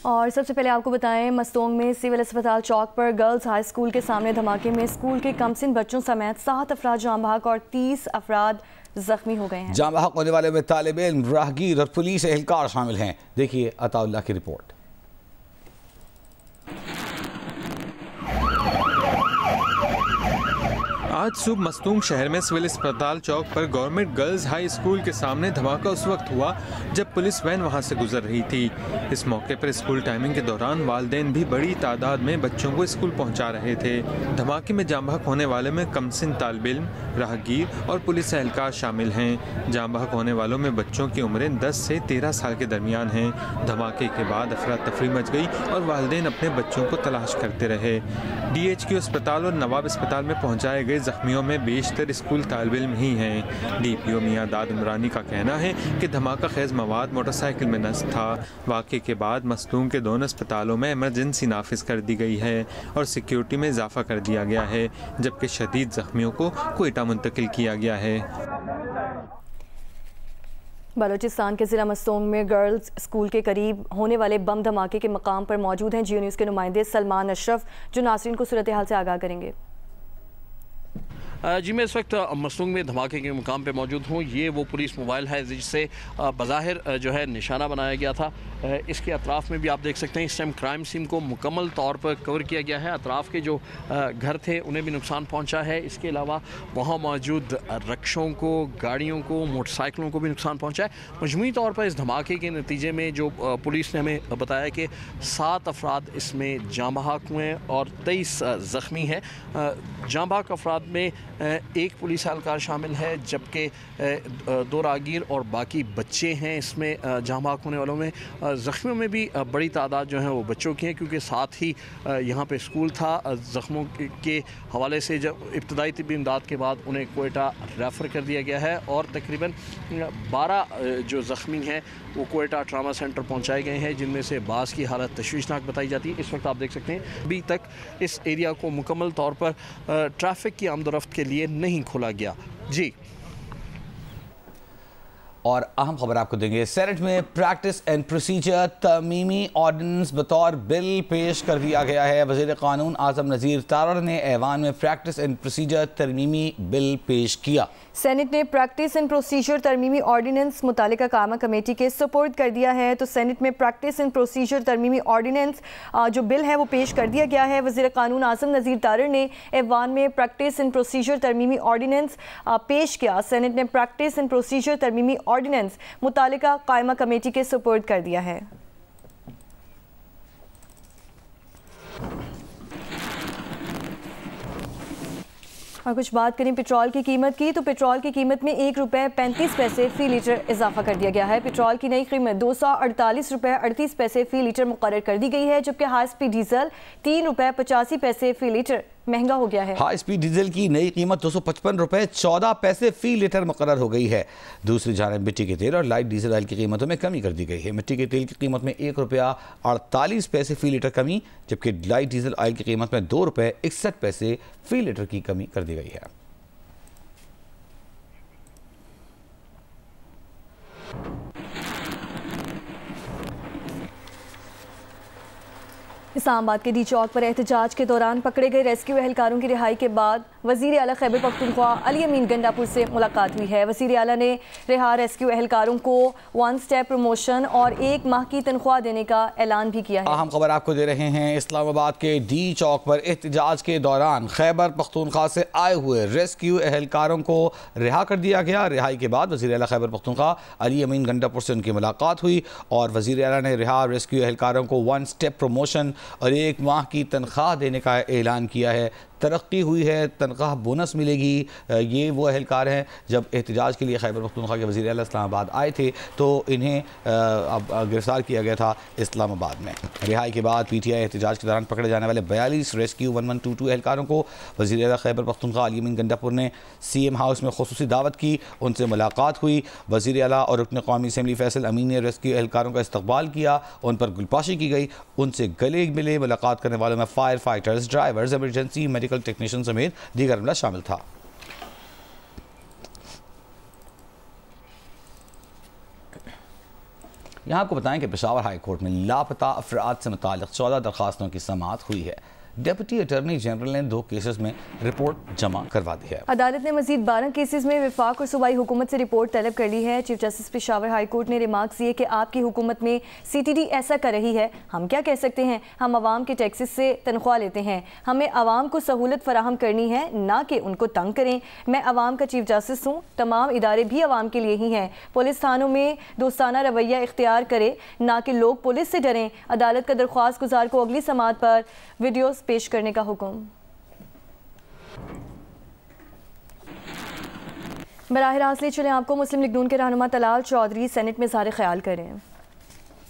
और सबसे पहले आपको बताएं, मस्तोंग में सिविल अस्पताल चौक पर गर्ल्स हाई स्कूल के सामने धमाके में स्कूल के कमसिन बच्चों समेत 7 अफराद जाम बहक और 30 अफराद जख्मी हो गए हैं। जाम बहक होने वाले में तालिब इल्म, राहगीर और पुलिस एहलकार शामिल हैं। देखिए अताउल्लाह की रिपोर्ट। आज सुबह मस्तूंग शहर में सिविल अस्पताल चौक पर गवर्नमेंट गर्ल्स हाई स्कूल के सामने धमाका उस वक्त हुआ जब पुलिस वैन वहां से गुजर रही थी। इस मौके पर स्कूल टाइमिंग के दौरान वालिदैन भी बड़ी तादाद में बच्चों को स्कूल पहुंचा रहे थे। धमाके में जाम बहक होने वाले में कमसिन तालिब इल्म, राहगीर और पुलिस एहलकार शामिल हैं। जाम बहक होने वालों में बच्चों की उम्रें 10 से 13 साल के दरमियान हैं। धमाके के बाद अफरा तफरी मच गई और वालिदैन अपने बच्चों को तलाश करते रहे। DHQ अस्पताल और नवाब अस्पताल में पहुँचाए गए जख्मियों में बेशतर स्कूल तालिब इल्म ही हैं। DPO मियां दाद इमरानी का कहना है कि धमाका खेज मवाद मोटरसाइकिल में नस्ब था। वाक़े के बाद मस्तूंग के दोनों अस्पतालों में इमरजेंसी नाफिज कर दी गई है और सिक्योरिटी में इजाफा कर दिया गया है, जबकि शदीद जख्मियों को क्वेटा मुंतकिल किया गया है। बलूचिस्तान के ज़िला मस्तोंग में गर्ल्स स्कूल के करीब होने वाले बम धमाके के मकाम पर मौजूद हैं जियो न्यूज़ के नुमाइंदे सलमान अशरफ, जो नाज़रीन को सूरत हाल से आगाह करेंगे। जी मैं इस वक्त मस्तूंग में धमाके के मुकाम पे मौजूद हूँ। ये वो पुलिस मोबाइल है जिससे बज़ाहिर जो है निशाना बनाया गया था। इसके अतराफ़ में भी आप देख सकते हैं इस टाइम क्राइम सीन को मुकम्मल तौर पर कवर किया गया है। अतराफ़ के जो घर थे उन्हें भी नुकसान पहुँचा है। इसके अलावा वहाँ मौजूद रक्षों को, गाड़ियों को, मोटरसाइकिलों को भी नुकसान पहुँचा है। मजमूई तौर पर इस धमाके के नतीजे में जो पुलिस ने हमें बताया कि 7 अफराद इसमें जाम बहक हुए और 23 ज़ख्मी हैं। जाम बहक अफराद में एक पुलिस एहलकार शामिल है, जबकि 2 राहगीर और बाकी बच्चे हैं इसमें जाम बहक होने वालों में। ज़ख्मियों में भी बड़ी तादाद जो है वो बच्चों की है, क्योंकि साथ ही यहाँ पे स्कूल था। ज़ख्मों के हवाले से जब इब्तदाई तिब्बी इमदाद के बाद उन्हें कोयटा रेफ़र कर दिया गया है और तकरीबन 12 जो ज़ख्मी हैं वो कोयटा ट्रामा सेंटर पहुँचाए गए हैं, जिनमें से बाज़ की हालत तशवीशनाक बताई जाती है। इस वक्त आप देख सकते हैं अभी तक इस एरिया को मुकम्मल तौर पर ट्रैफिक की आमदोरफ्त के लिए नहीं खोला गया। जी और अहम खबर आपको देंगे, सेनेट में प्रैक्टिस एंड प्रोसीजर तरमीमी ऑर्डिनेंस बतौर बिल पेश कर दिया गया है। वज़ीर क़ानून आज़म नज़ीर तारड़ ने ऐवान में प्रैक्टिस एंड प्रोसीजर तरमीमी बिल पेश किया। सेनेट ने प्रैक्टिस एंड प्रोसीजर तरमीमी ऑर्डिनेंस मुतालिका कामा कमेटी के सुपुर्द कर दिया है। तो सेनेट में प्रैक्टिस एंड प्रोसीजर तरमीमी ऑर्डिनेंस जो बिल है वो पेश कर दिया गया है। वज़ीर क़ानून आज़म नज़ीर तारड़ ने ऐवान में प्रैक्टिस एंड प्रोसीजर तरमीमी ऑर्डिनेंस पेश किया। सेनेट ने प्रैक्टिस एंड प्रोसीजर तरमीमी ऑर्डिनेंस मुतालिका कायमा कमेटी के सुपुर्द कर दिया है। और कुछ बात करें पेट्रोल की कीमत की, तो पेट्रोल की कीमत में 1 रुपये 35 पैसे फ़ी लीटर इजाफा कर दिया गया है। पेट्रोल की नई कीमत 248 रुपये 38 पैसे फ़ी लीटर मुकर्रर कर दी गई है, जबकि हाई स्पीड डीजल 3 रुपये 85 पैसे फ़ी लीटर महंगा हो गया है। हाई स्पीड डीजल की नई कीमत 255 रुपये 14 पैसे फी लीटर मुकर्रर हो गई है। दूसरी जानब मिट्टी के तेल और लाइट डीजल ऑयल की कीमतों में कमी कर दी गई है। मिट्टी के तेल की कीमत में 1 रुपया 48 पैसे फी लीटर कमी, जबकि लाइट डीजल ऑयल की कीमत में 2 रुपये 61 पैसे फी लीटर की कमी कर दी गई है। इस्लामाबाद के डी चौक पर एहतजाज के दौरान पकड़े गए रेस्क्यू एहलकारों की रिहाई के बाद वज़ीर आला खैबर पख्तूनख्वा अली अमीन गंडापुर से मुलाकात हुई है। वज़ीर आला ने रिहा रेस्क्यू एहलकारों को 1 स्टेप प्रमोशन और 1 माह की तनख्वाह देने का ऐलान भी किया है। अहम खबर आपको दे रहे हैं, इस्लामाबाद के डी चौक पर एहतजाज के दौरान खैबर पख्तूनख्वा से आए हुए रेस्क्यू एहलकारों को रिहा कर दिया गया। रिहाई के बाद वज़ीर आला खैबर पख्तूनख्वा अली अमीन गंडापुर से उनकी मुलाकात हुई और वज़ीर आला ने रिहा रेस्क्यू एहलकारों को 1 स्टेप प्रमोशन और 1 माह की तनख्वाह देने का ऐलान किया है। तरक्की हुई है, तनख्वाह बोनस मिलेगी। ये वो एहलकार हैं जब एहतजाज के लिए खैबर पख्तूनख्वा के वज़ीर आला इस्लामाबाद आए थे तो इन्हें गिरफ़्तार किया गया था इस्लामाबाद में। रिहाई के बाद PTI एहतजाज के दौरान पकड़े जाने वाले 42 रेस्क्यू 1122 एहलकारों को वज़ीर आला खैबर पख्तूनख्वा अली अमीन गंडापुर ने CM हाउस में खुसूसी दावत की, उनसे मुलाकात हुई। वज़ीर आला और रुकन कौमी असम्बली फैसल अमीन ने रेस्क्यू एहलकारों का इस्तकबाल किया, उन पर गुलपाशी की गई, उनसे गले मिले। मुलाकात करने वालों में fire fighters, drivers, emergency medical technician समेत दीगर अमला शामिल था। यहाँ आपको बताएं कि पेशावर हाई कोर्ट में लापता अफराद से मुताल्लिक़ 14 दरखास्तों की समाअत हुई है। डिप्टी अटॉर्नी जनरल ने 2 केसेस में रिपोर्ट जमा करवा दी है। अदालत ने मजीद 12 केसेस में वफाक और सूबाई हुकूमत से रिपोर्ट तलब कर ली है। Chief justice Peshawar high court ने रिमार्क्स दिए कि आपकी हुकूमत में CTD ऐसा कर रही है, हम क्या कह सकते हैं। हम आवाम के टैक्सेस से तनख्वाह लेते हैं, हमें आवाम को सहूलत फराहम करनी है, ना कि उनको तंग करें। मैं आवाम का चीफ जस्टिस हूँ, तमाम इदारे भी आवाम के लिए ही हैं। पुलिस थानों में दोस्ताना रवैया इख्तियार करे, ना कि लोग पुलिस से डरें। अदालत का दरख्वास्त गुजार को अगली समाअत पर वीडियोस पेश करने का हुक्म। बराह रास्त ले चले आपको मुस्लिम लीग नून के रहनुमा तलाल चौधरी सेनेट में इज़हार ख्याल करें।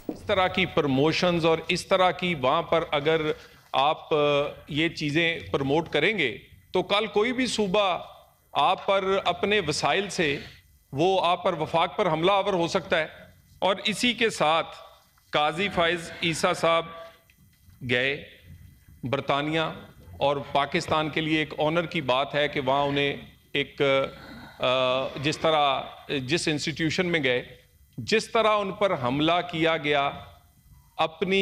इस तरह की प्रमोशंस और इस तरह की वहाँ पर अगर आप ये चीज़ें प्रमोट करेंगे तो कल कोई भी सूबा आप पर अपने वसाइल से वो आप पर वफाक पर हमला आवर हो सकता है। और इसी के साथ काजी फाइज ईसा साहब गए बरतानिया और पाकिस्तान के लिए एक ऑनर की बात है कि वहाँ उन्हें एक जिस इंस्टीट्यूशन में गए, जिस तरह उन पर हमला किया गया, अपनी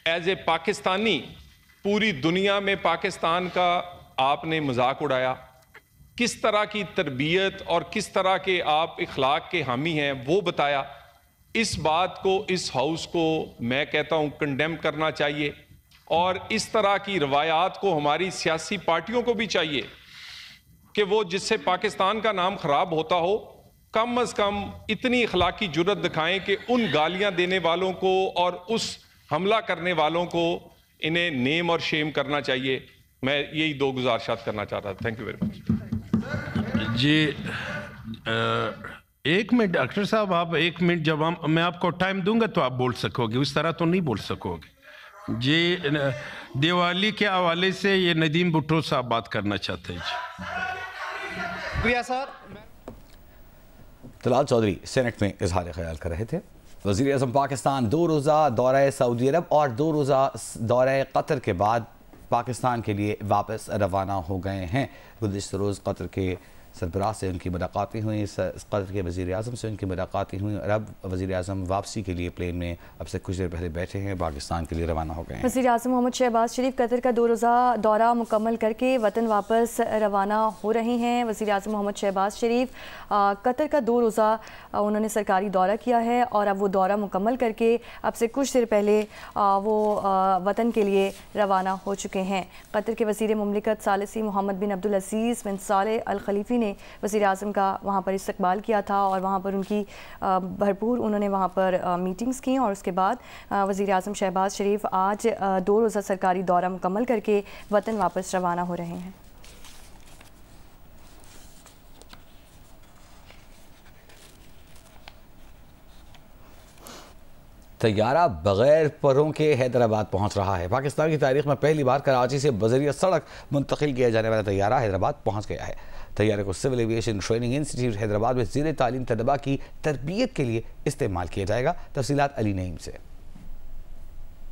एज ए पाकिस्तानी पूरी दुनिया में पाकिस्तान का आपने मजाक उड़ाया। किस तरह की तरबियत और किस तरह के आप इखलाक के हामी हैं वो बताया। इस बात को, इस हाउस को मैं कहता हूँ कंडेम करना चाहिए। और इस तरह की रवायात को हमारी सियासी पार्टियों को भी चाहिए कि वो जिससे पाकिस्तान का नाम खराब होता हो, कम अज़ कम इतनी अखलाकी जुर्रत दिखाएं कि उन गालियां देने वालों को और उस हमला करने वालों को इन्हें नेम और शेम करना चाहिए। मैं यही 2 गुजारिशात करना चाहता था। Thank you very much. जी 1 मिनट डॉक्टर साहब, आप 1 मिनट जब मैं आपको टाइम दूंगा तो आप बोल सकोगे, उस तरह तो नहीं बोल सकोगे। जी दिवाली के हवाले से ये नदीम भुट्टो साहब बात करना चाहते हैं। जी शुक्रिया सर। तलाल चौधरी सेनेट में इजहार ख्याल कर रहे थे। वज़ीर आज़म पाकिस्तान 2 रोज़ा दौरा सऊदी अरब और 2 रोज़ा दौरा कतर के बाद पाकिस्तान के लिए वापस रवाना हो गए हैं। गुज़िश्ता रोज़ कतर के सरबराह से उनकी मुलाकातें हुई, कतर के वज़ीर आज़म से उनकी मुलाकातें हुई और अब वज़ीर आज़म वापसी के लिए प्लेन में अब से कुछ देर पहले बैठे हैं, पाकिस्तान के लिए रवाना हो गए हैं। वज़ीर आज़म मोहम्मद शहबाज शरीफ कतर का 2 रोज़ा दौरा मुकम्मल करके वतन वापस रवाना हो रहे हैं। वज़ीर आज़म मोहम्मद शहबाज शरीफ कतर का 2 रोज़ा उन्होंने सरकारी दौरा किया है और अब वो दौरा मुकम्मल करके अब से कुछ देर पहले वो वतन के लिए रवाना हो चुके हैं। कतर के वज़ीर मुमलिकत सालिसी मोहम्मद बिन अब्दुल अज़ीज़ बिन सालेह अल खलीफ़ी ने वज़ीर आज़म का वहाँ पर इस्तकबाल किया था और वहाँ पर उनकी भरपूर उन्होंने वहाँ पर मीटिंग्स की और उसके बाद वज़ीर आज़म शहबाज शरीफ आज 2 रोज़ा सरकारी दौरा मुकम्मल करके वतन वापस रवाना हो रहे हैं। तैयारा बगैर परों के हैदराबाद पहुंच रहा है। पाकिस्तान की तारीख में पहली बार कराची से बज़रिया सड़क मुंतकिल किया जाने वाला तैयारा हैदराबाद पहुंच गया है। तैयारे को civil aviation training institute Hyderabad में ज़ेर तालीम तलबा की तरबियत के लिए इस्तेमाल किया जाएगा। तफसीलात अली नईम से।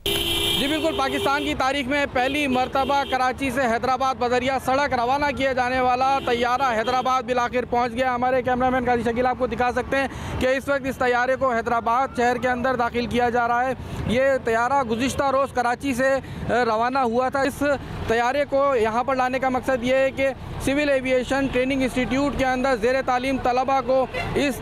जी बिल्कुल, पाकिस्तान की तारीख में पहली मरतबा कराची से हैदराबाद बजरिया सड़क रवाना किए जाने वाला तैयारा हैदराबाद बिलाखिर पहुंच गया। हमारे कैमरामैन काजी शकील आपको दिखा सकते हैं कि इस वक्त इस तैयारे को हैदराबाद शहर के अंदर दाखिल किया जा रहा है। ये तैयारा गुज़िश्ता रोज़ कराची से रवाना हुआ था। इस तैयारे को यहाँ पर लाने का मकसद ये है कि सिविल एविएशन ट्रेनिंग इंस्टीट्यूट के अंदर ज़ेर तालीम तलबा को इस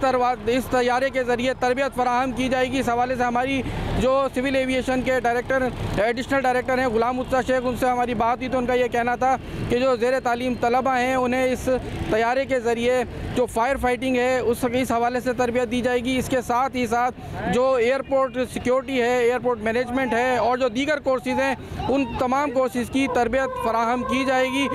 तैयारे के ज़रिए तरबियत फराहम की जाएगी। इस हवाले से हमारी जो सिविल एविएशन के डायरेक्टर एडिशनल डायरेक्टर हैं गुलाम मुत्ता शेख, उनसे हमारी बात हुई तो उनका ये कहना था कि जो ज़ेर तालीम तलबा हैं उन्हें इस तैयारे के ज़रिए जो फायर फाइटिंग है इस हवाले से तरबियत दी जाएगी। इसके साथ ही साथ जो एयरपोर्ट सिक्योरिटी है, एयरपोर्ट मैनेजमेंट है और जो दीगर कोर्सेज़ हैं उन तमाम कोर्सेज़ की तरबियत फराहम की जाएगी।